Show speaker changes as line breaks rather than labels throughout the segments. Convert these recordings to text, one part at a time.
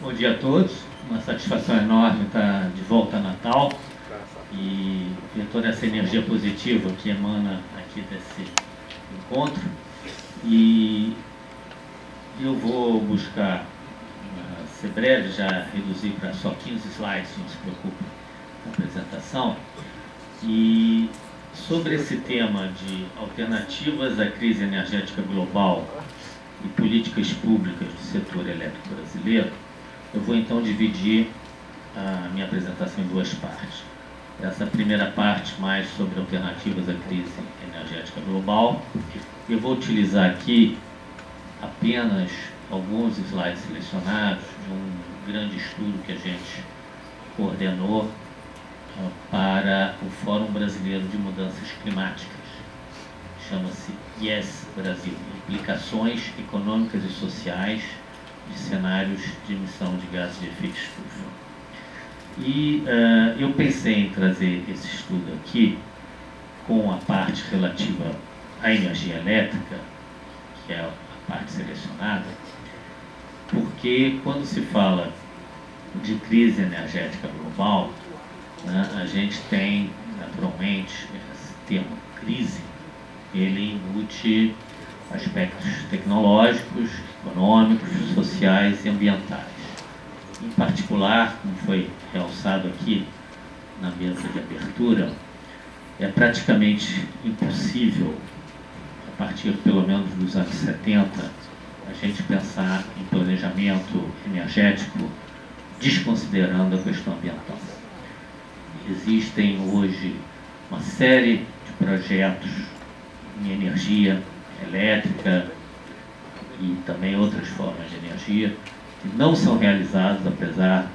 Bom dia a todos, uma satisfação enorme estar de volta a Natal e ver toda essa energia positiva que emana aqui desse encontro. E eu vou buscar ser breve, já reduzir para só 15 slides, não se preocupe com a apresentação. E sobre esse tema de alternativas à crise energética global e políticas públicas do setor elétrico brasileiro, eu vou então dividir a minha apresentação em duas partes. Essa primeira parte mais sobre alternativas à crise energética global. Eu vou utilizar aqui apenas alguns slides selecionados de um grande estudo que a gente coordenou para o Fórum Brasileiro de Mudanças Climáticas. Chama-se YES Brasil, Implicações Econômicas e Sociais de Cenários de Emissão de Gases de Efeito Estufa. E eu pensei em trazer esse estudo aqui com a parte relativa à energia elétrica, que é a parte selecionada, porque quando se fala de crise energética global, né, a gente tem, naturalmente, esse termo crise, ele embute aspectos tecnológicos, econômicos, sociais e ambientais. Em particular, como foi realçado aqui na mesa de abertura, é praticamente impossível, a partir pelo menos dos anos 70, a gente pensar em planejamento energético desconsiderando a questão ambiental. Existem hoje uma série de projetos em energia elétrica e também outras formas de energia que não são realizados, apesar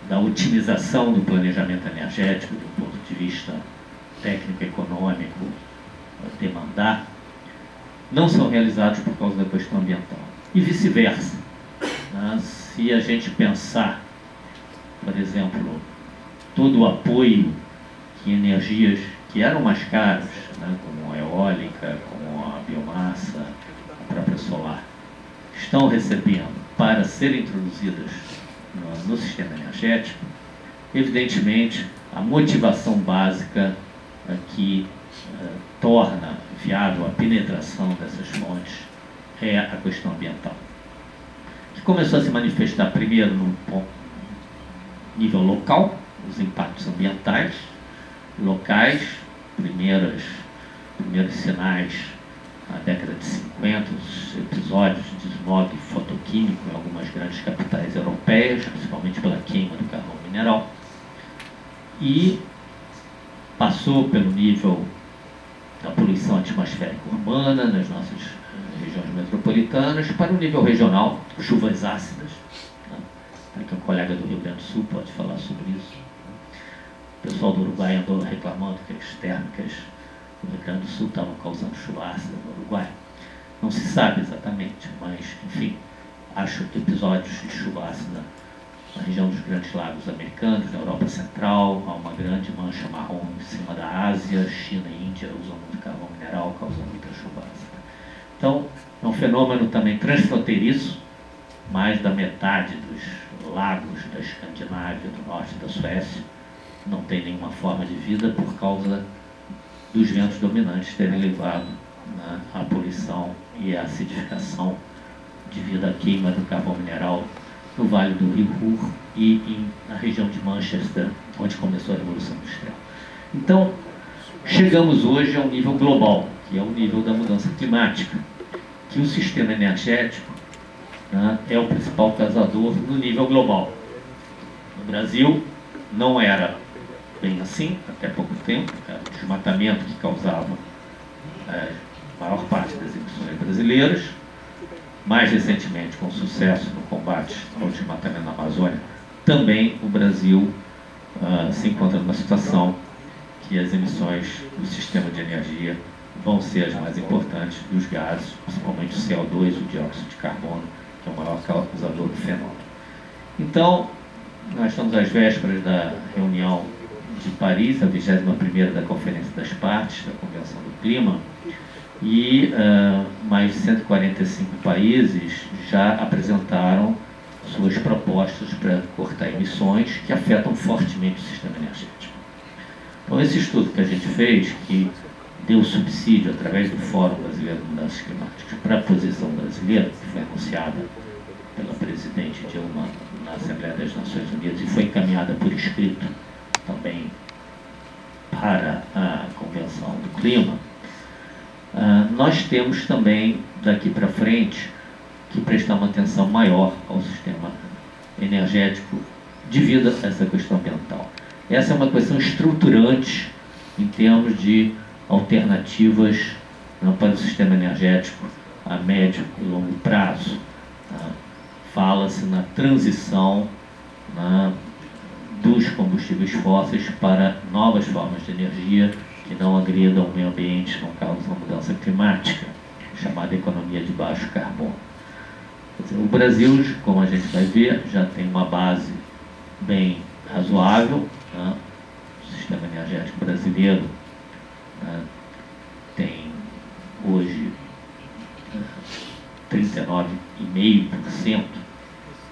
da otimização do planejamento energético do ponto de vista técnico-econômico demandar, não são realizados por causa da questão ambiental. E vice-versa. Né? Se a gente pensar, por exemplo, todo o apoio que energias que eram mais caras, né, como a eólica, como a biomassa, a própria solar, estão recebendo para serem introduzidas no sistema energético, evidentemente, a motivação básica que torna viável a penetração dessas fontes é a questão ambiental, que começou a se manifestar primeiro no nível local, os impactos ambientais locais, primeiros sinais na década de 50, os episódios de smog fotoquímico em algumas grandes capitais europeias, principalmente pela queima do carvão mineral, e passou pelo nível da poluição atmosférica urbana nas nossas regiões metropolitanas para o nível regional, chuvas ácidas, né? Aqui um colega do Rio Grande do Sul pode falar sobre isso. O pessoal do Uruguai andou reclamando que as térmicas do Rio Grande do Sul estavam causando chuva ácida no Uruguai. Não se sabe exatamente, mas, enfim, acho que episódios de chuva ácida na região dos Grandes Lagos Americanos, na Europa Central, há uma grande mancha marrom em cima da Ásia, China e Índia usam muito carvão mineral, causando muita chuva ácida. Então, é um fenômeno também transfronteiriço. Mais da metade dos lagos da Escandinávia, do norte da Suécia, não tem nenhuma forma de vida por causa dos ventos dominantes terem levado, né, a poluição e a acidificação devido à queima do carvão mineral no Vale do Rio Ruhr e na região de Manchester, onde começou a Revolução Industrial. Então, chegamos hoje a um nível global, que é o nível da mudança climática, que o sistema energético, né, é o principal causador no nível global. No Brasil, não era bem assim, até pouco tempo, era o desmatamento que causava a maior parte das emissões brasileiras. Mais recentemente, com sucesso no combate ao desmatamento na Amazônia, também o Brasil se encontra numa situação que as emissões do sistema de energia vão ser as mais importantes dos gases, principalmente o CO2, o dióxido de carbono, que é o maior causador do fenômeno. Então, nós estamos às vésperas da reunião de Paris, a 21ª da Conferência das Partes, da Convenção do Clima, e mais de 145 países já apresentaram suas propostas para cortar emissões que afetam fortemente o sistema energético. Então, esse estudo que a gente fez, que deu subsídio através do Fórum Brasileiro de Mudanças Climáticas para a posição brasileira, que foi anunciada pela presidente Dilma na Assembleia das Nações Unidas e foi encaminhada por escrito também para a Convenção do Clima, nós temos também, daqui para frente, que prestar uma atenção maior ao sistema energético devido a essa questão ambiental. Essa é uma questão estruturante em termos de alternativas para o sistema energético a médio e longo prazo. Fala-se na transição dos combustíveis fósseis para novas formas de energia que não agridam o meio ambiente, não causam mudança climática, chamada economia de baixo carbono. Quer dizer, o Brasil, como a gente vai ver, já tem uma base bem razoável. O sistema energético brasileiro tem hoje 39,5%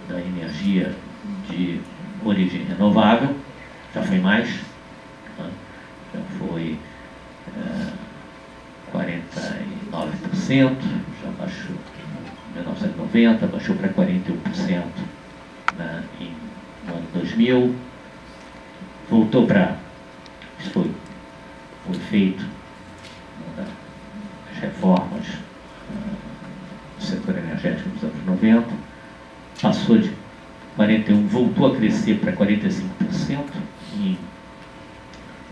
da energia de origem renovável, já foi mais, já foi 49%, já baixou em 1990, baixou para 41% no ano 2000, voltou para, isso foi feito as reformas do setor energético dos anos 90, passou de 41%, voltou a crescer para 45% em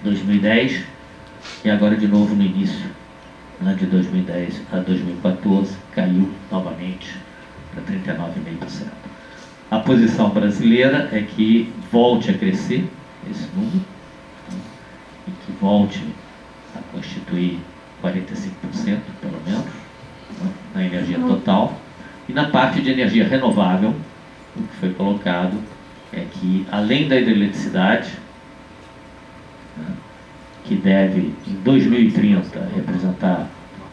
2010 e agora de novo no início de 2010 a 2014 caiu novamente para 39,5%. A posição brasileira é que volte a crescer esse número e que volte a constituir 45% pelo menos na energia total. E na parte de energia renovável, o que foi colocado é que, além da hidroeletricidade, que deve, em 2030, representar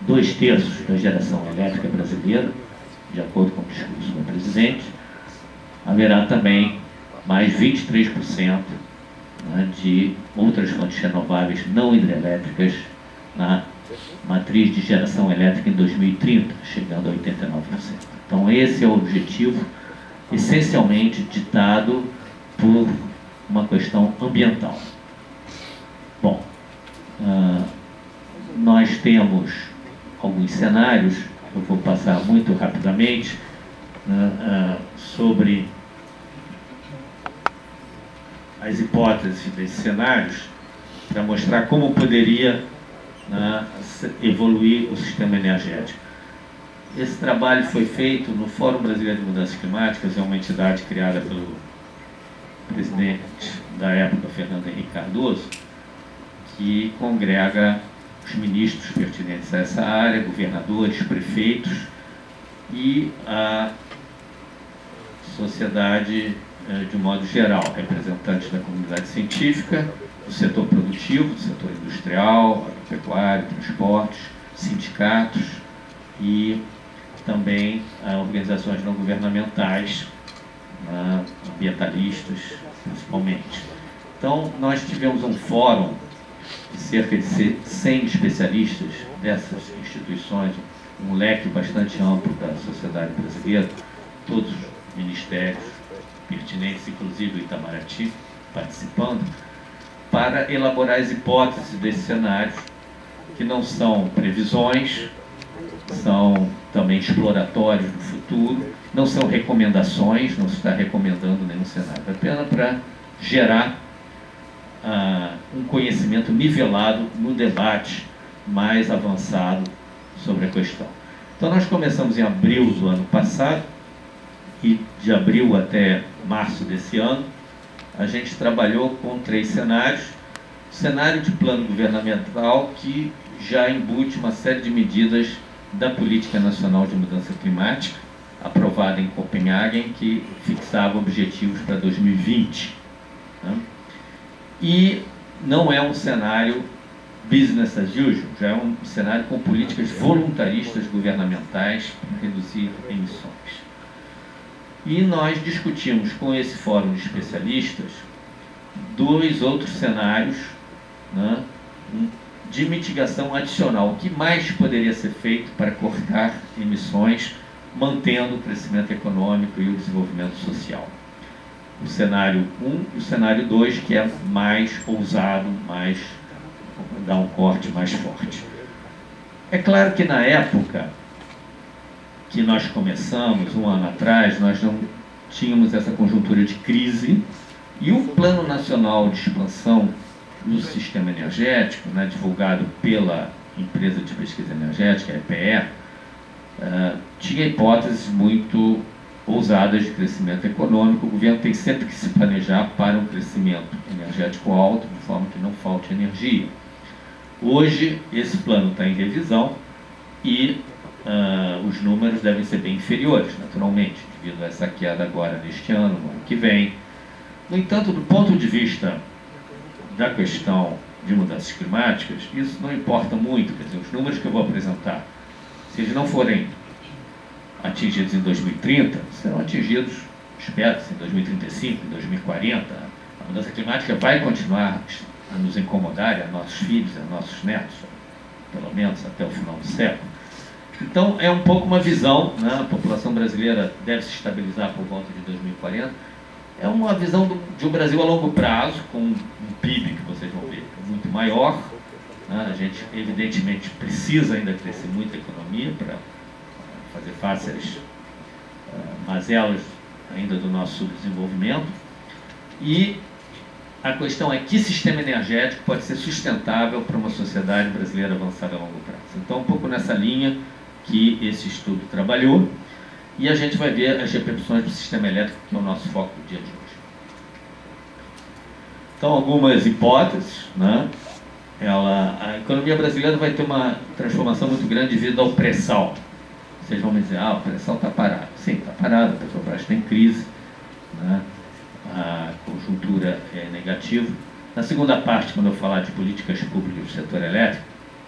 2/3 da geração elétrica brasileira, de acordo com o discurso do presidente, haverá também mais 23% de outras fontes renováveis não hidrelétricas na matriz de geração elétrica em 2030, chegando a 89%. Então, esse é o objetivo, essencialmente ditado por uma questão ambiental. Bom, nós temos alguns cenários, eu vou passar muito rapidamente, sobre as hipóteses desses cenários, para mostrar como poderia evoluir o sistema energético. Esse trabalho foi feito no Fórum Brasileiro de Mudanças Climáticas, é uma entidade criada pelo presidente da época, Fernando Henrique Cardoso, que congrega os ministros pertinentes a essa área, governadores, prefeitos e a sociedade de um modo geral, representantes da comunidade científica, do setor produtivo, do setor industrial, agropecuário, transportes, sindicatos e também organizações não governamentais, ambientalistas principalmente. Então, nós tivemos um fórum de cerca de 100 especialistas dessas instituições, um leque bastante amplo da sociedade brasileira, todos os ministérios pertinentes, inclusive o Itamaraty, participando, para elaborar as hipóteses desses cenários, que não são previsões, são também exploratórios do futuro, não são recomendações, não se está recomendando nenhum cenário, apenas para gerar um conhecimento nivelado no debate mais avançado sobre a questão. Então, nós começamos em abril do ano passado, e de abril até março desse ano, a gente trabalhou com 3 cenários. O cenário de plano governamental, que já embute uma série de medidas da Política Nacional de Mudança Climática, aprovada em Copenhague, que fixava objetivos para 2020. E não é um cenário business as usual, já é um cenário com políticas voluntaristas governamentais para reduzir emissões. E nós discutimos com esse fórum de especialistas 2 outros cenários, né, de mitigação adicional. O que mais poderia ser feito para cortar emissões, mantendo o crescimento econômico e o desenvolvimento social? O cenário 1 e o cenário 2, que é mais ousado, dá um corte mais forte. É claro que na época que nós começamos, um ano atrás, nós não tínhamos essa conjuntura de crise, e o Plano Nacional de Expansão do Sistema Energético, né, divulgado pela empresa de pesquisa energética, a EPE, tinha hipóteses muito ousadas de crescimento econômico. O governo tem sempre que se planejar para um crescimento energético alto, de forma que não falte energia. Hoje, esse plano está em revisão e os números devem ser bem inferiores, naturalmente, devido a essa queda agora neste ano, no ano que vem. No entanto, do ponto de vista da questão de mudanças climáticas, isso não importa muito. Quer dizer, os números que eu vou apresentar, se eles não forem atingidos em 2030, serão atingidos, espera-se, em 2035, em 2040. A mudança climática vai continuar a nos incomodar, a nossos filhos, a nossos netos, pelo menos até o final do século. Então, é um pouco uma visão, né? A população brasileira deve se estabilizar por volta de 2040. É uma visão de um Brasil a longo prazo, com um PIB que vocês vão ver muito maior, né? A gente, evidentemente, precisa ainda crescer muito a economia para fazer face às mazelas ainda do nosso subdesenvolvimento. E a questão é que sistema energético pode ser sustentável para uma sociedade brasileira avançada a longo prazo. Então, um pouco nessa linha que esse estudo trabalhou, e a gente vai ver as repercussões do sistema elétrico, que é o nosso foco do dia de hoje. Então, algumas hipóteses, né? A economia brasileira vai ter uma transformação muito grande devido ao pré-sal. Vocês vão me dizer, o pré-sal está parado. Sim, está parado, a Petrobras está em crise, né? A conjuntura é negativa. Na segunda parte, quando eu falar de políticas públicas do setor elétrico,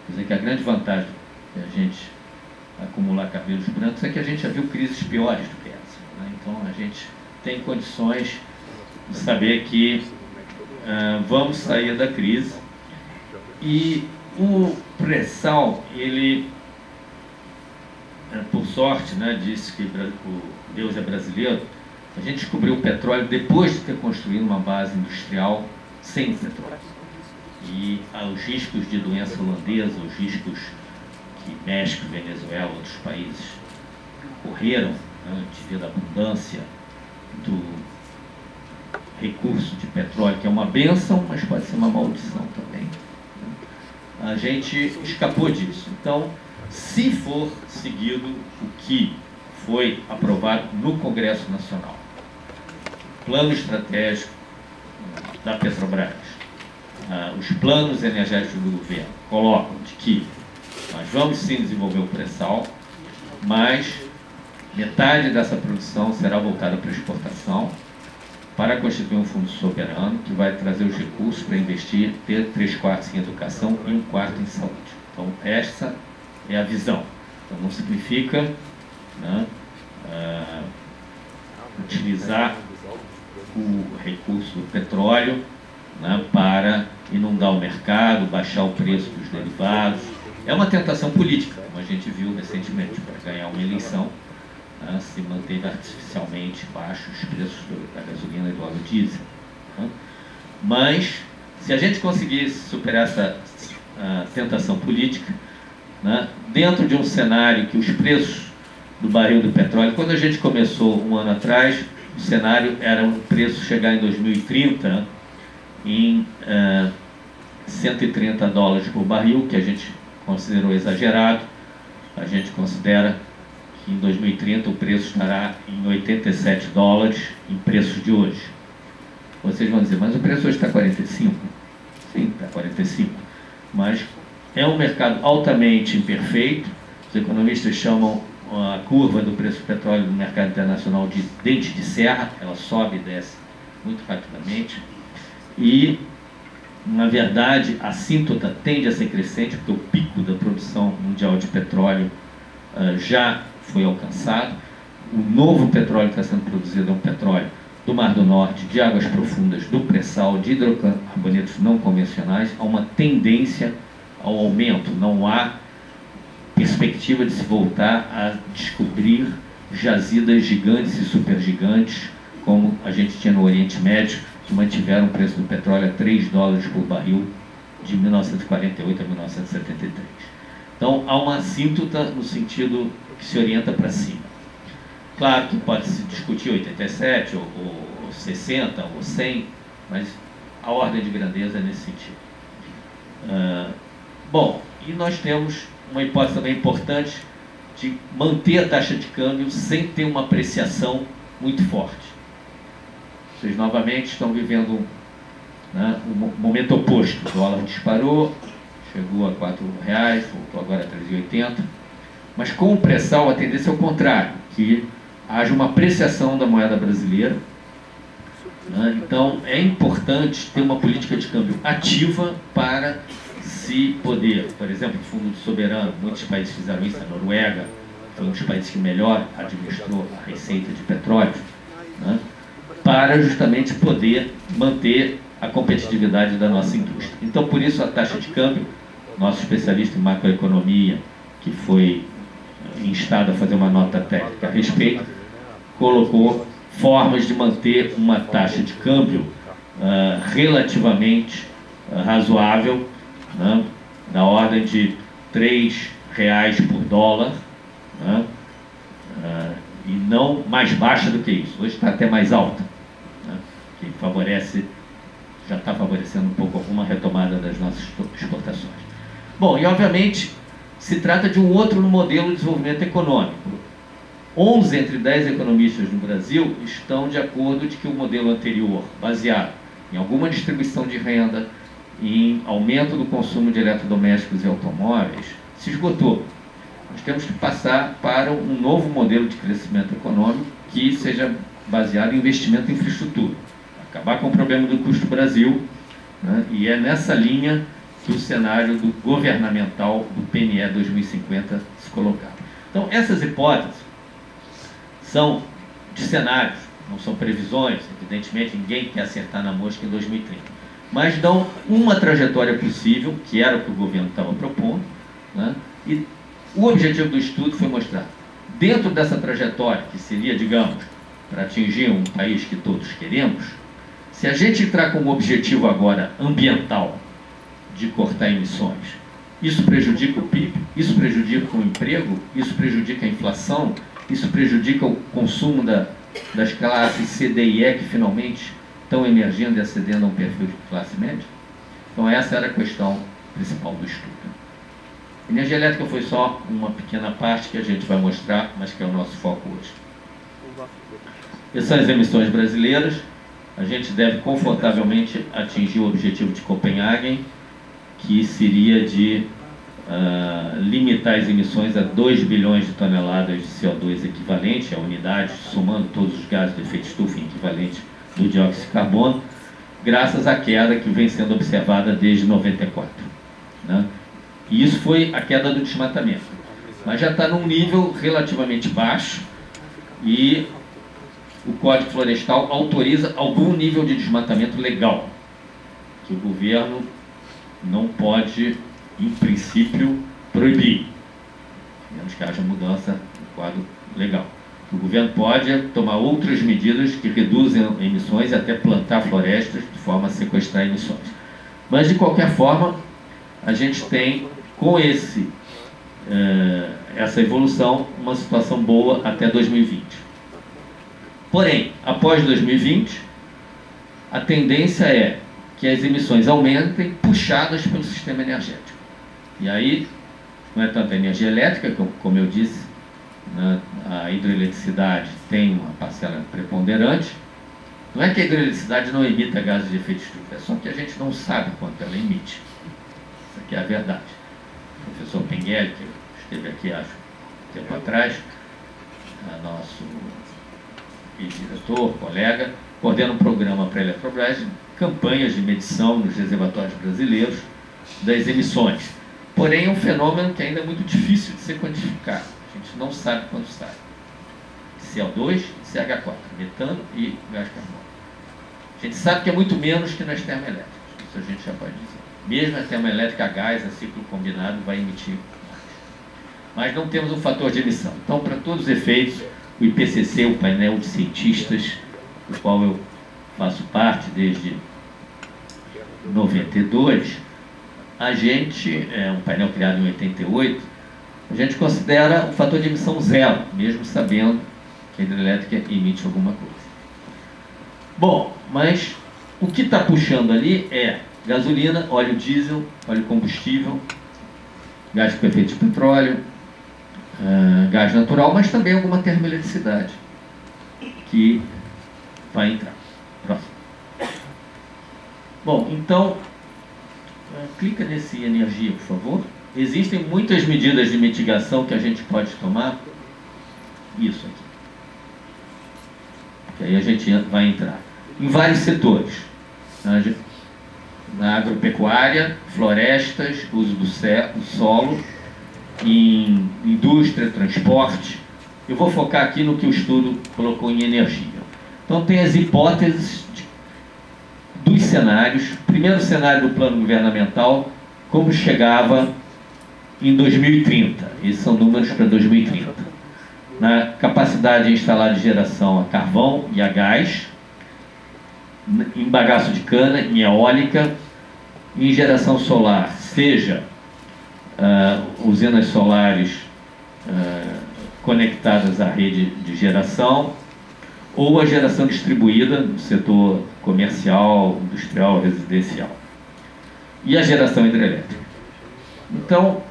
quer dizer que a grande vantagem de a gente acumular cabelos brancos é que a gente já viu crises piores do que essa, né? Então a gente tem condições de saber que vamos sair da crise. E o pré-sal, ele, por sorte, né, disse que o Deus é brasileiro. A gente descobriu o petróleo depois de ter construído uma base industrial sem petróleo. E os riscos de doença holandesa, os riscos que México, Venezuela, outros países correram, né, devido à abundância do recurso de petróleo, que é uma bênção, mas pode ser uma maldição também. A gente escapou disso. Então, se for seguido o que foi aprovado no Congresso Nacional, plano estratégico da Petrobras, os planos energéticos do governo colocam de que nós vamos sim desenvolver o pré-sal, mas metade dessa produção será voltada para exportação, para constituir um fundo soberano que vai trazer os recursos para investir, ter 3/4 em educação e 1/4 em saúde. Então, essa é a visão. Então, não significa, né, utilizar o recurso do petróleo, né, para inundar o mercado, baixar o preço dos derivados. É uma tentação política, como a gente viu recentemente, para ganhar uma eleição, né, se manteve artificialmente baixos os preços da gasolina e do óleo diesel. Né? Mas, se a gente conseguir superar essa tentação política, né, dentro de um cenário que os preços do barril do petróleo, quando a gente começou um ano atrás, o cenário era um preço chegar em 2030 em $130 por barril, que a gente considerou exagerado. A gente considera que em 2030 o preço estará em $87 em preços de hoje. Vocês vão dizer, mas o preço hoje está 45? Sim, está 45. Mas é um mercado altamente imperfeito. Os economistas chamam a curva do preço do petróleo no mercado internacional de dente de serra. Ela sobe e desce muito rapidamente. E, na verdade, a assíntota tende a ser crescente, porque o pico da produção mundial de petróleo já foi alcançado. o novo petróleo que está sendo produzido é um petróleo do Mar do Norte, de águas profundas, do pré-sal, de hidrocarbonetos não convencionais. Há uma tendência ao aumento, não há perspectiva de se voltar a descobrir jazidas gigantes e supergigantes, como a gente tinha no Oriente Médio, que mantiveram o preço do petróleo a $3 por barril de 1948 a 1973. Então, há uma assíntota no sentido que se orienta para cima. Claro que pode se discutir 87, ou 60, ou 100, mas a ordem de grandeza é nesse sentido. Bom, e nós temos uma hipótese também importante de manter a taxa de câmbio sem ter uma apreciação muito forte. Vocês novamente estão vivendo, né, um momento oposto. O dólar disparou, chegou a R$4, voltou agora a 3,80. Mas com o pré-sal a tendência é o contrário, que haja uma apreciação da moeda brasileira. Né? Então é importante ter uma política de câmbio ativa para se poder, por exemplo, o fundo soberano, muitos países fizeram isso, a Noruega foi um dos países que melhor administrou a receita de petróleo, né? Para justamente poder manter a competitividade da nossa indústria. Então, por isso, a taxa de câmbio, nosso especialista em macroeconomia, que foi instado a fazer uma nota técnica a respeito, colocou formas de manter uma taxa de câmbio relativamente razoável, né, na ordem de R$3 por dólar, né, e não mais baixa do que isso. Hoje está até mais alta, né, que favorece, já está favorecendo um pouco alguma retomada das nossas exportações. Bom, e obviamente se trata de um outro modelo de desenvolvimento econômico. 11 entre 10 economistas no Brasil estão de acordo de que o modelo anterior, baseado em alguma distribuição de renda, em aumento do consumo de eletrodomésticos e automóveis, se esgotou. Nós temos que passar para um novo modelo de crescimento econômico que seja baseado em investimento em infraestrutura. Acabar com o problema do custo Brasil, né, e é nessa linha que o cenário do governamental do PNE 2050 se colocava. Então, essas hipóteses são de cenários, não são previsões, evidentemente ninguém quer acertar na mosca em 2030. Mas dão uma trajetória possível, que era o que o governo estava propondo, né? E o objetivo do estudo foi mostrar, dentro dessa trajetória, que seria, digamos, para atingir um país que todos queremos, se a gente entrar como objetivo agora ambiental, de cortar emissões, isso prejudica o PIB, isso prejudica o emprego, isso prejudica a inflação, isso prejudica o consumo das classes C, D e E, que finalmente estão emergindo e acedendo a um perfil de classe média? Então essa era a questão principal do estudo. Energia elétrica foi só uma pequena parte que a gente vai mostrar, mas que é o nosso foco hoje. Essas são as emissões brasileiras. A gente deve confortavelmente atingir o objetivo de Copenhague, que seria de limitar as emissões a 2 bilhões de toneladas de CO2 equivalente, a unidade, somando todos os gases de efeito estufa equivalente do dióxido de carbono, graças à queda que vem sendo observada desde 94. Né? E isso foi a queda do desmatamento. Mas já está num nível relativamente baixo e o Código Florestal autoriza algum nível de desmatamento legal, que o governo não pode, em princípio, proibir, a menos que haja mudança no quadro legal. O governo pode tomar outras medidas que reduzem emissões e até plantar florestas de forma a sequestrar emissões. Mas, de qualquer forma, a gente tem, com essa evolução, uma situação boa até 2020. Porém, após 2020, a tendência é que as emissões aumentem, puxadas pelo sistema energético. E aí, não é tanto a energia elétrica, como eu disse, né, a hidroeletricidade tem uma parcela preponderante. Não é que a hidroeletricidade não emita gases de efeito estufa, é só que a gente não sabe quanto ela emite. Isso aqui é a verdade. O professor Penguelli, que esteve aqui, acho, tempo atrás, nosso diretor, colega, coordena um programa para a Eletrobras, campanhas de medição nos reservatórios brasileiros das emissões. Porém, é um fenômeno que ainda é muito difícil de ser quantificado. A gente não sabe quando sai. CO2 e CH4, metano e gás carbônico. A gente sabe que é muito menos que nas termoelétricas, isso a gente já pode dizer. Mesmo a termoelétrica a gás, a ciclo combinado, vai emitir mais. Mas não temos um fator de emissão. Então, para todos os efeitos, o IPCC, o painel de cientistas, do qual eu faço parte desde 92, a gente, é um painel criado em 88, a gente considera o fator de emissão zero, mesmo sabendo que a hidrelétrica emite alguma coisa. Bom, mas o que está puxando ali é gasolina, óleo diesel, óleo combustível, gás com efeito de petróleo, gás natural, mas também alguma termoeletricidade que vai entrar. Próximo. Bom, então, clica nesse energia, por favor. Existem muitas medidas de mitigação que a gente pode tomar. Isso aqui. Que aí a gente vai entrar em vários setores. Na agropecuária, florestas, uso do solo, em indústria, transporte. Eu vou focar aqui no que o estudo colocou em energia. Então tem as hipóteses dos cenários. Primeiro cenário do plano governamental, como chegava em 2030. Esses são números para 2030. Na capacidade instalada de geração a carvão e a gás, em bagaço de cana, em eólica, em geração solar, seja usinas solares conectadas à rede de geração, ou a geração distribuída no setor comercial, industrial, residencial. E a geração hidrelétrica. Então,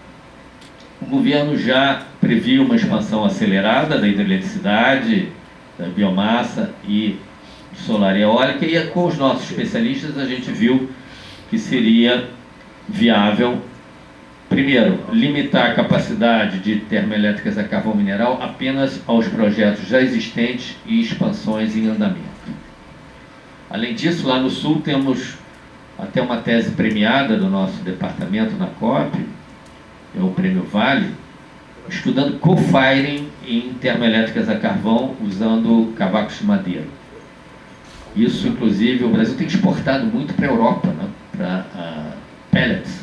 o governo já previu uma expansão acelerada da hidroeletricidade, da biomassa e solar e eólica, e com os nossos especialistas a gente viu que seria viável, primeiro, limitar a capacidade de termoelétricas a carvão mineral apenas aos projetos já existentes e expansões em andamento. Além disso, lá no Sul temos até uma tese premiada do nosso departamento na COP, é o Prêmio Vale, estudando co-firing em termoelétricas a carvão usando cavacos de madeira. Isso, inclusive, o Brasil tem exportado muito para a Europa, né, para pellets,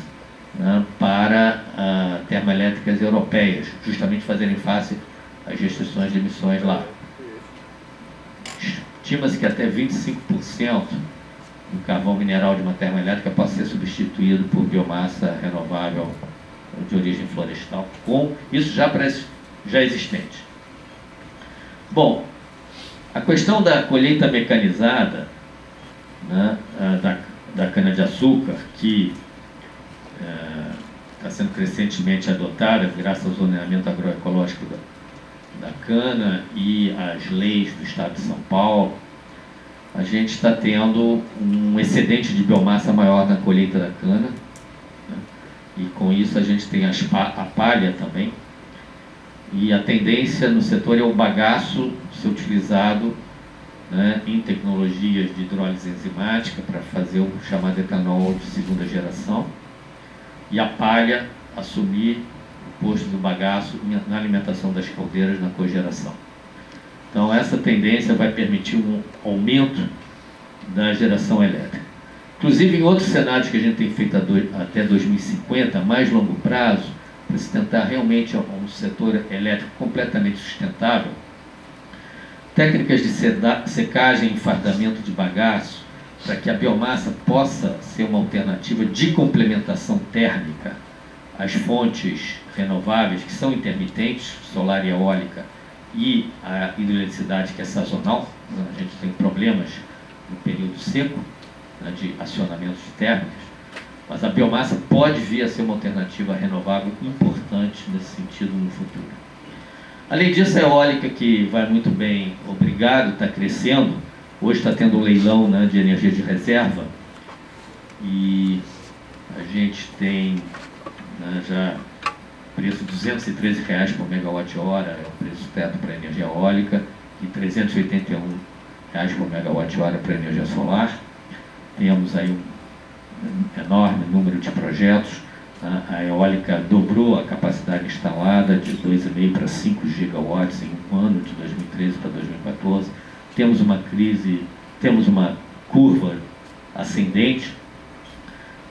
né, para termoelétricas europeias, justamente fazerem face às restrições de emissões lá. Estima-se que até 25% do carvão mineral de uma termoelétrica possa ser substituído por biomassa renovável de origem florestal, com isso já existente. Bom, a questão da colheita mecanizada, né, da cana-de-açúcar, que está sendo crescentemente adotada graças ao zoneamento agroecológico da cana e às leis do Estado de São Paulo, a gente está tendo um excedente de biomassa maior na colheita da cana, né, e com isso a gente tem a palha também, e a tendência no setor é o bagaço ser utilizado, né, em tecnologias de hidrólise enzimática para fazer o chamado etanol de segunda geração, e a palha assumir o posto do bagaço na alimentação das caldeiras na cogeração. Então essa tendência vai permitir um aumento da geração elétrica. Inclusive em outros cenários que a gente tem feito até 2050, a mais longo prazo, para se tentar realmente um setor elétrico completamente sustentável, técnicas de secagem e fardamento de bagaço, para que a biomassa possa ser uma alternativa de complementação térmica às fontes renováveis, que são intermitentes, solar e eólica, e a hidroeletricidade, que é sazonal. A gente tem problemas no período seco, né, de acionamentos de térmicas, mas a biomassa pode vir a ser uma alternativa renovável importante nesse sentido no futuro. Além disso, a eólica, que vai muito bem, obrigado, está crescendo. Hoje está tendo um leilão, né, de energia de reserva, e a gente tem, né, já preço de R$ 213 por megawatt-hora, é o preço teto para energia eólica, e R$ 381 por megawatt-hora para energia solar. Temos aí um enorme número de projetos, A eólica dobrou a capacidade instalada de 2,5 para 5 gigawatts em um ano, de 2013 para 2014. Temos uma crise, temos uma curva ascendente,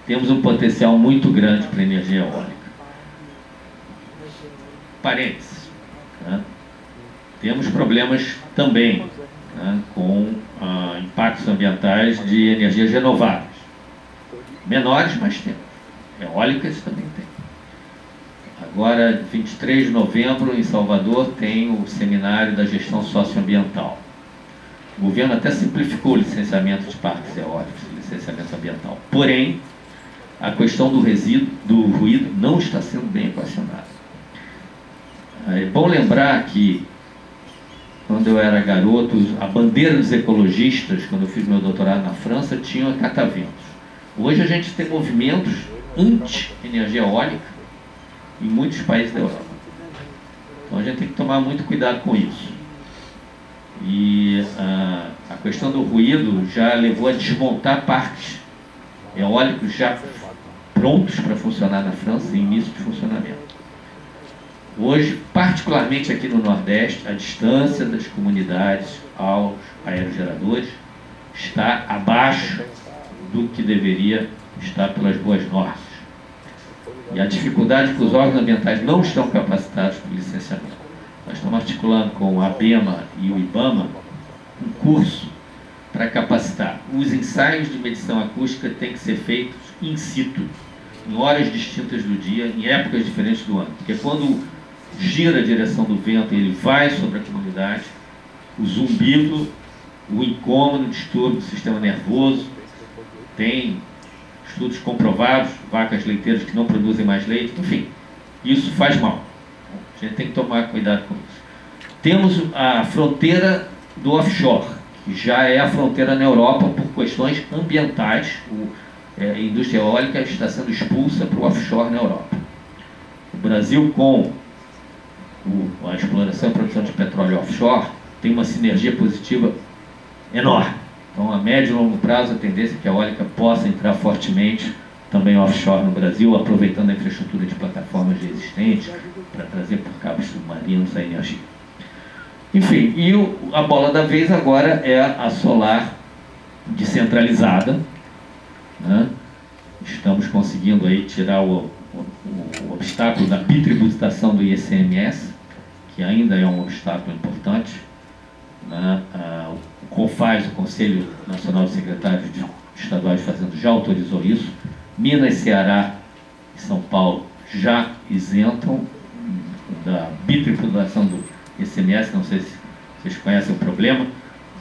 temos um potencial muito grande para a energia eólica. Parênteses, né? Temos problemas também, né, com impactos ambientais de energias renováveis. Menores, mas temos. Eólicas também tem. Agora, 23 de novembro, em Salvador, tem o seminário da gestão socioambiental. O governo até simplificou o licenciamento de parques eólicos, licenciamento ambiental. Porém, a questão do resíduo, do ruído, não está sendo bem equacionada. É bom lembrar que, quando eu era garoto, a bandeira dos ecologistas, quando eu fiz meu doutorado na França, tinha cataventos. Hoje a gente tem movimentos anti-energia eólica em muitos países da Europa. Então a gente tem que tomar muito cuidado com isso. E a questão do ruído já levou a desmontar parques eólicos já prontos para funcionar na França, em início de funcionamento. Hoje, particularmente aqui no Nordeste, a distância das comunidades aos aerogeradores está abaixo do que deveria estar pelas boas normas. E a dificuldade que os órgãos ambientais não estão capacitados para o licenciamento. Nós estamos articulando com a ABEMA e o IBAMA um curso para capacitar. Os ensaios de medição acústica têm que ser feitos in situ, em horas distintas do dia, em épocas diferentes do ano. Porque quando gira a direção do vento e ele vai sobre a comunidade, o zumbido, o incômodo, o distúrbio do sistema nervoso, tem estudos comprovados, vacas leiteiras que não produzem mais leite, enfim, isso faz mal. A gente tem que tomar cuidado com isso. Temos a fronteira do offshore, que já é a fronteira na Europa por questões ambientais. A indústria eólica está sendo expulsa para o offshore na Europa. O Brasil, com a exploração e produção de petróleo offshore, tem uma sinergia positiva enorme. Então, a médio e longo prazo, a tendência é que a eólica possa entrar fortemente também offshore no Brasil, aproveitando a infraestrutura de plataformas já existentes para trazer por cabos submarinos a energia. Enfim, e a bola da vez agora é a solar descentralizada, né? Estamos conseguindo aí tirar o obstáculo da bitributação do ICMS, que ainda é um obstáculo importante, né? O CONFAZ, o Conselho Nacional de Secretários Estaduais de Fazenda, já autorizou isso. Minas, Ceará e São Paulo já isentam da bitributação do ICMS. Não sei se vocês conhecem o problema.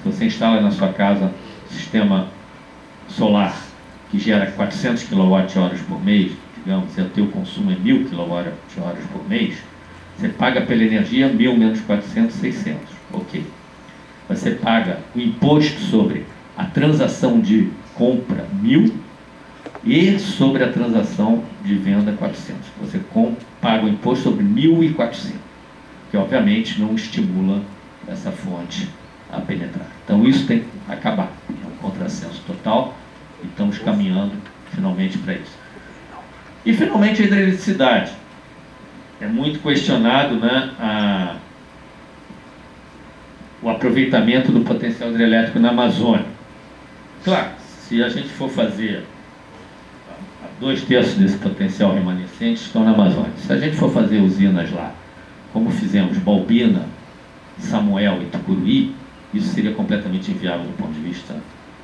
Se você instala na sua casa um sistema solar que gera 400 kWh por mês, digamos, e o teu consumo é 1.000 kWh por mês, você paga pela energia 1.000 menos 400, 600. Ok. Você paga o imposto sobre a transação de compra 1.000 e sobre a transação de venda 400. Você paga o imposto sobre 1.400, que obviamente não estimula essa fonte a penetrar. Então isso tem que acabar. É um contrassenso total e estamos caminhando finalmente para isso. E finalmente a hidroeletricidade. É muito questionado, né, o aproveitamento do potencial hidrelétrico na Amazônia. Claro, se a gente for fazer 2/3 desse potencial remanescente estão na Amazônia. Se a gente for fazer usinas lá, como fizemos Balbina, Samuel e Tucuruí, isso seria completamente inviável do ponto de vista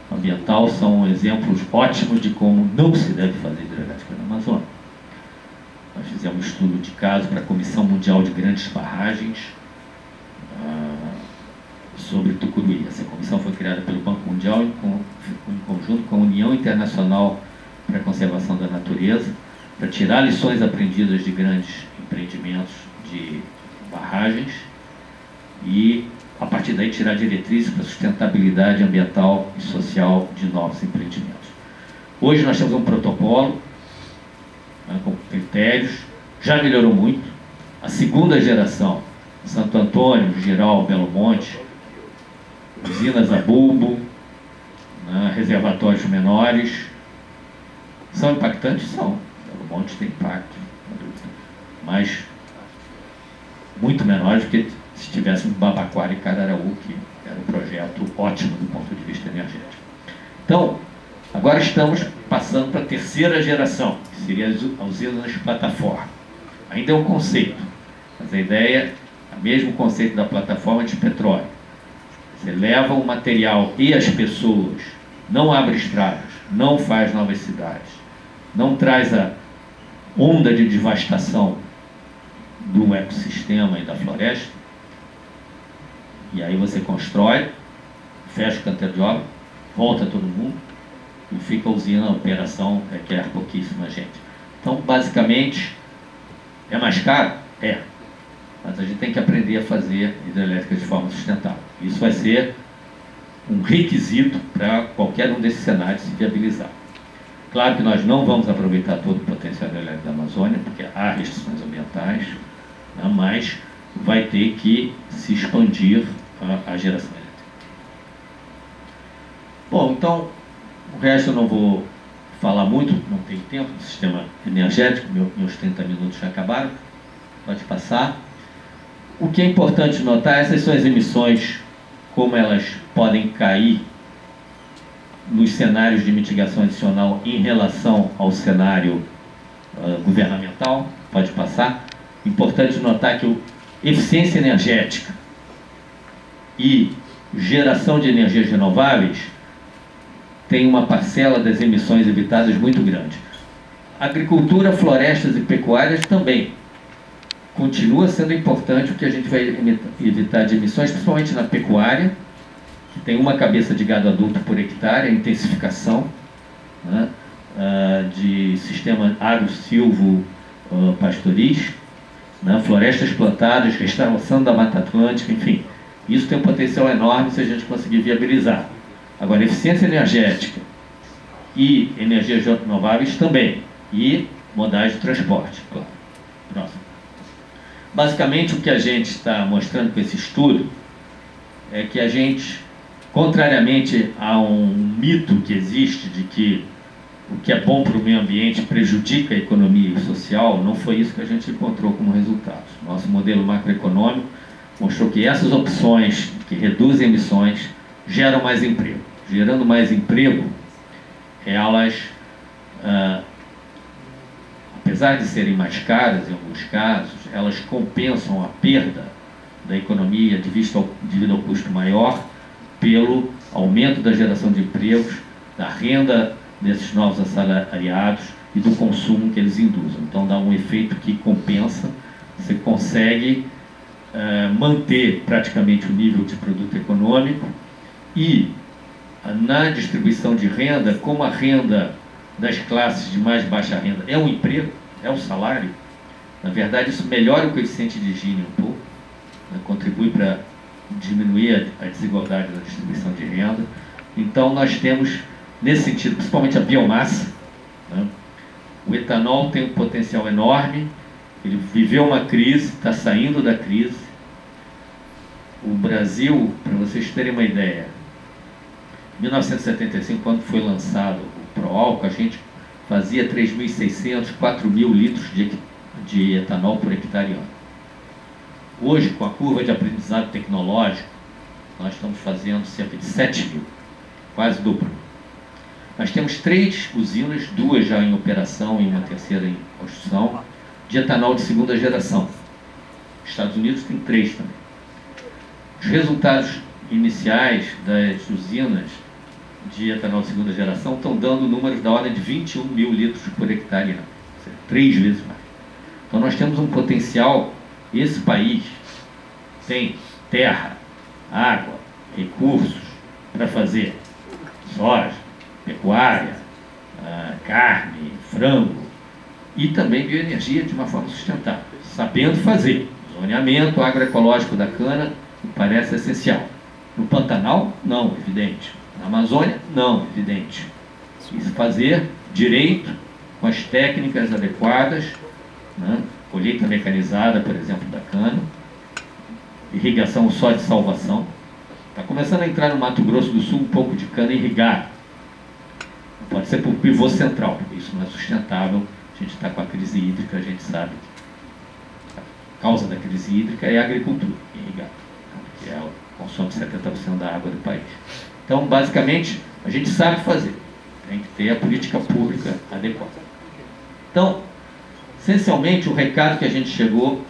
ambiental. São exemplos ótimos de como não se deve fazer hidrelétrica na Amazônia. Nós fizemos um estudo de caso para a Comissão Mundial de Grandes Barragens sobre Tucuruí. Essa comissão foi criada pelo Banco Mundial em conjunto com a União Internacional para a Conservação da Natureza, para tirar lições aprendidas de grandes empreendimentos de barragens e, a partir daí, tirar diretrizes para a sustentabilidade ambiental e social de novos empreendimentos. Hoje nós temos um protocolo, né, com critérios, já melhorou muito. A segunda geração, Santo Antônio, Giral, Belo Monte, usinas a bulbo, né, reservatórios menores, são impactantes? São. Belo monte tem impacto, mas muito menor do que se tivesse um Babaquara e Cararaú, que era um projeto ótimo do ponto de vista energético. Então, agora estamos passando para a terceira geração, que seria as usinas plataforma. Ainda é um conceito, mas a ideia é o mesmo conceito da plataforma de petróleo. Você leva o material e as pessoas, não abre estradas, não faz novas cidades, não traz a onda de devastação do ecossistema e da floresta, e aí você constrói, fecha o canteiro de obra, volta todo mundo e fica a usina, a operação requer pouquíssima gente. Então, basicamente, é mais caro? É. Mas a gente tem que aprender a fazer hidrelétrica de forma sustentável. Isso vai ser um requisito para qualquer um desses cenários se viabilizar. Claro que nós não vamos aproveitar todo o potencial hidrelétrico da Amazônia, porque há restrições ambientais, né, mas vai ter que se expandir a geração elétrica. Bom, então, o resto eu não vou falar muito, não tenho tempo, do sistema energético, meus 30 minutos já acabaram, pode passar. O que é importante notar, essas são as emissões, como elas podem cair nos cenários de mitigação adicional em relação ao cenário governamental, pode passar. Importante notar que eficiência energética e geração de energias renováveis tem uma parcela das emissões evitadas muito grande. Agricultura, florestas e pecuárias também. Continua sendo importante o que a gente vai evitar de emissões, principalmente na pecuária, que tem uma cabeça de gado adulto por hectare, a intensificação, né, de sistema agro-silvo-pastoris, né, florestas plantadas, restauração da Mata Atlântica, enfim. Isso tem um potencial enorme se a gente conseguir viabilizar. Agora, eficiência energética e energias renováveis também. E modais de transporte, claro. Próximo. Basicamente, o que a gente está mostrando com esse estudo é que a gente, contrariamente a um mito que existe de que o que é bom para o meio ambiente prejudica a economia social, não foi isso que a gente encontrou como resultado. Nosso modelo macroeconômico mostrou que essas opções que reduzem emissões geram mais emprego. Gerando mais emprego, elas, apesar de serem mais caras em alguns casos, elas compensam a perda da economia devido ao custo maior pelo aumento da geração de empregos, da renda desses novos assalariados e do consumo que eles induzem. Então dá um efeito que compensa, você consegue manter praticamente o nível de produto econômico e na distribuição de renda, como a renda das classes de mais baixa renda é um emprego, é um salário, na verdade isso melhora o coeficiente de Gini um pouco, né, contribui para diminuir a desigualdade da distribuição de renda. Então nós temos, nesse sentido, principalmente a biomassa, né, o etanol tem um potencial enorme, ele viveu uma crise, está saindo da crise. O Brasil, para vocês terem uma ideia, em 1975, quando foi lançado o Proálcool, a gente fazia 3.600, 4.000 litros de etanol por hectare ano. Hoje, com a curva de aprendizado tecnológico, nós estamos fazendo cerca de 7.000, quase dobro. Nós temos 3 usinas, 2 já em operação e uma terceira em construção, de etanol de segunda geração. Estados Unidos tem 3 também. Os resultados iniciais das usinas de etanol de segunda geração estão dando números da ordem de 21.000 litros por hectare ano, ou seja, 3 vezes mais. Então nós temos um potencial, esse país tem terra, água, recursos para fazer soja, pecuária, carne, frango e também bioenergia de uma forma sustentável, sabendo fazer. Zoneamento agroecológico da cana parece essencial. No Pantanal, não, evidente. Na Amazônia, não, evidente. Isso fazer direito, com as técnicas adequadas, né? Colheita mecanizada, por exemplo, da cana, irrigação só de salvação. Está começando a entrar no Mato Grosso do Sul um pouco de cana irrigada. Pode ser por pivô central, porque isso não é sustentável A gente está com a crise hídrica, a gente sabe que a causa da crise hídrica é a agricultura, irrigada, que é consome 70% da água do país. Então, basicamente, a gente sabe fazer, tem que ter a política pública adequada. Então, essencialmente, o recado que a gente chegou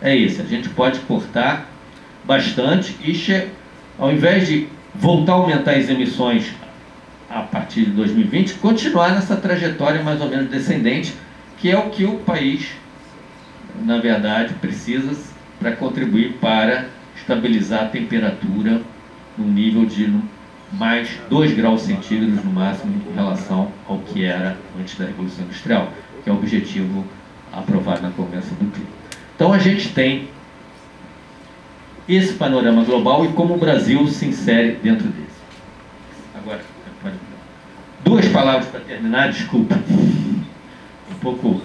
é esse: a gente pode cortar bastante e, ao invés de voltar a aumentar as emissões a partir de 2020, continuar nessa trajetória mais ou menos descendente, que é o que o país, na verdade, precisa para contribuir para estabilizar a temperatura no nível de mais 2 graus centígrados no máximo em relação ao que era antes da Revolução Industrial, que é o objetivo aprovado na Convenção do Clima. Então a gente tem esse panorama global e como o Brasil se insere dentro desse. Agora, pode... 2 palavras para terminar, desculpa. Um pouco...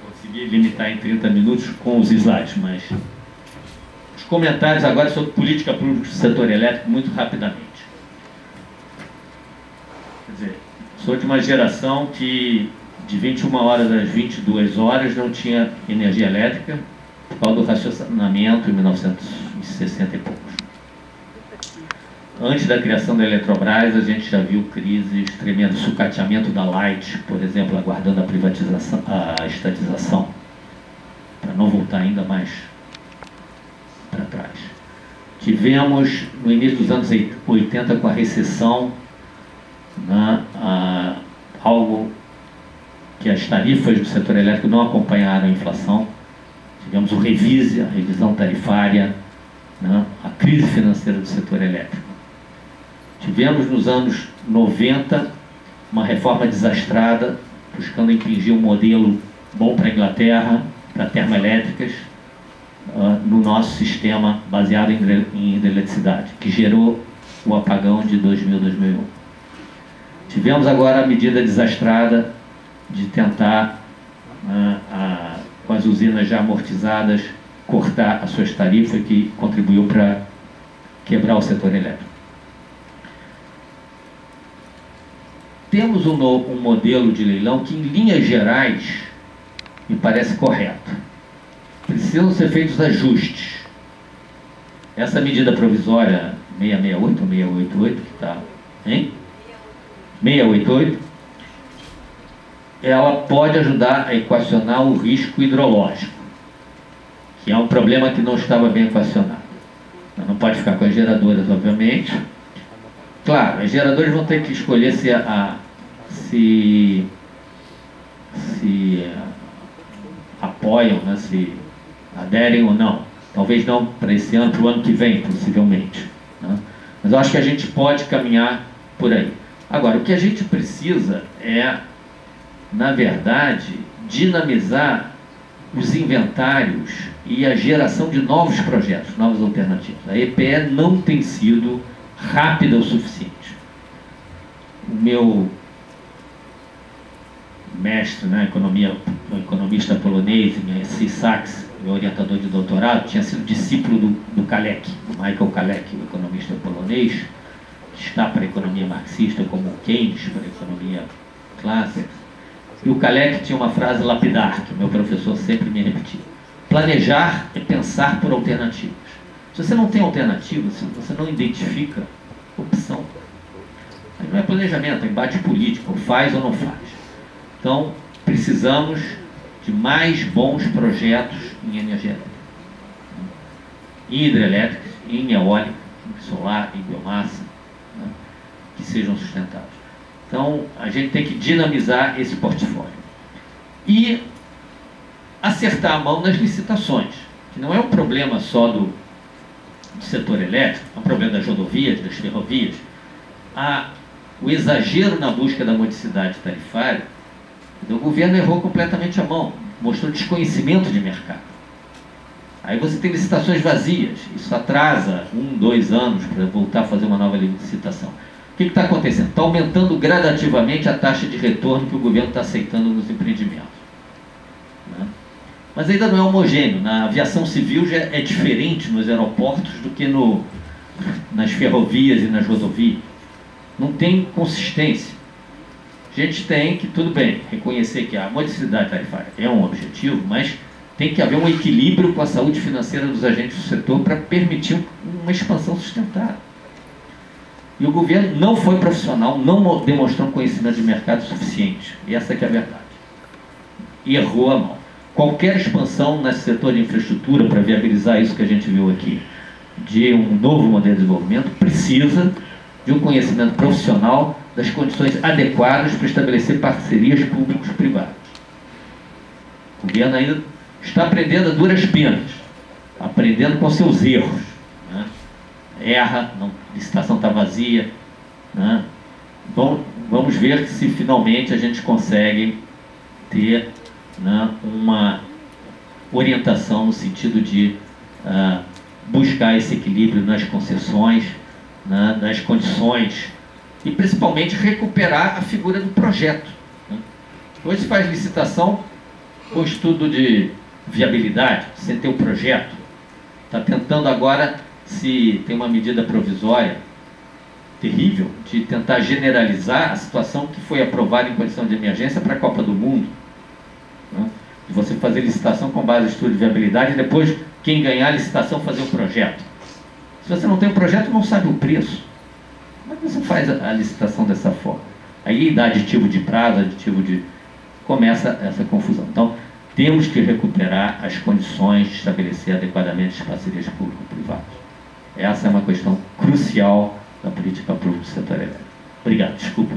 Consegui limitar em 30 minutos com os slides, mas... Os comentários agora sobre política pública do setor elétrico, muito rapidamente. Quer dizer, sou de uma geração que de 21 horas às 22 horas não tinha energia elétrica, por causa do racionamento em 1960 e poucos. Antes da criação da Eletrobras, a gente já viu crises tremendas, sucateamento da Light, por exemplo, aguardando a privatização, a estatização, para não voltar ainda mais para trás. Tivemos, no início dos anos 80, com a recessão, algo que as tarifas do setor elétrico não acompanharam a inflação. Tivemos a revisão tarifária, a crise financeira do setor elétrico. Tivemos nos anos 90 uma reforma desastrada, buscando impingir um modelo bom para a Inglaterra, para termoelétricas, no nosso sistema baseado em hidroeletricidade, que gerou o apagão de 2000-2001. Tivemos agora a medida desastrada de tentar, com as usinas já amortizadas, cortar as suas tarifas, que contribuiu para quebrar o setor elétrico. Temos um modelo de leilão que, em linhas gerais, me parece correto. Precisam ser feitos ajustes. Essa medida provisória 668 ou 688, que está, hein? 688, ela pode ajudar a equacionar o risco hidrológico, que é um problema que não estava bem equacionado. Não pode ficar com as geradoras, obviamente. Claro, as geradoras vão ter que escolher se apoiam, se aderem ou não. Talvez não para esse ano, para o ano que vem, possivelmente. Mas eu acho que a gente pode caminhar por aí. Agora, o que a gente precisa é, na verdade, dinamizar os inventários e a geração de novos projetos, novas alternativas. A EPE não tem sido rápida o suficiente. O meu mestre na economia, um economista polonês, C. Sachs, meu orientador de doutorado, tinha sido discípulo do Kalecki, do Michael Kalecki, o economista polonês, que está para a economia marxista, como o Keynes para a economia clássica. E o Kalecki tinha uma frase lapidar, que o meu professor sempre me repetia: planejar é pensar por alternativas. Se você não tem alternativas, se você não identifica opção, aí não é planejamento, é embate político, ou faz ou não faz. Então, precisamos de mais bons projetos em energia elétrica, em hidrelétrica, em eólica, em solar, em biomassa, que sejam sustentáveis. Então, a gente tem que dinamizar esse portfólio e acertar a mão nas licitações, que não é um problema só do setor elétrico, é um problema das rodovias, das ferrovias. O exagero na busca da modicidade tarifária, o governo errou completamente a mão, mostrou desconhecimento de mercado. Aí você tem licitações vazias, isso atrasa 1, 2 anos para voltar a fazer uma nova licitação. O que está acontecendo? Está aumentando gradativamente a taxa de retorno que o governo está aceitando nos empreendimentos. Mas ainda não é homogêneo. Na aviação civil já é diferente nos aeroportos do que nas ferrovias e nas rodovias. Não tem consistência. A gente tem que, tudo bem, reconhecer que a modicidade tarifária é um objetivo, mas tem que haver um equilíbrio com a saúde financeira dos agentes do setor para permitir uma expansão sustentável. E o governo não foi profissional, não demonstrou um conhecimento de mercado suficiente. E essa que é a verdade. E errou a mão. Qualquer expansão nesse setor de infraestrutura para viabilizar isso que a gente viu aqui, de um novo modelo de desenvolvimento, precisa de um conhecimento profissional das condições adequadas para estabelecer parcerias públicos-privadas. O governo ainda está aprendendo a duras penas, aprendendo com seus erros, né? Erra, a licitação está vazia, né? Bom, vamos ver se finalmente a gente consegue ter, né, uma orientação no sentido de buscar esse equilíbrio nas concessões, né, nas condições e principalmente recuperar a figura do projeto, né? Hoje se faz licitação com estudo de viabilidade, sem ter o projeto. Está tentando agora, se tem uma medida provisória terrível, de tentar generalizar a situação que foi aprovada em condição de emergência para a Copa do Mundo, né? De você fazer licitação com base em estudo de viabilidade e depois quem ganhar a licitação fazer o projeto. Se você não tem o projeto, não sabe o preço. Como é que você faz a licitação dessa forma? Aí dá aditivo de prazo, aditivo de... começa essa confusão. Então, temos que recuperar as condições de estabelecer adequadamente as parcerias público-privadas. Essa é uma questão crucial da política pública do setor elétrico. Obrigado, desculpa.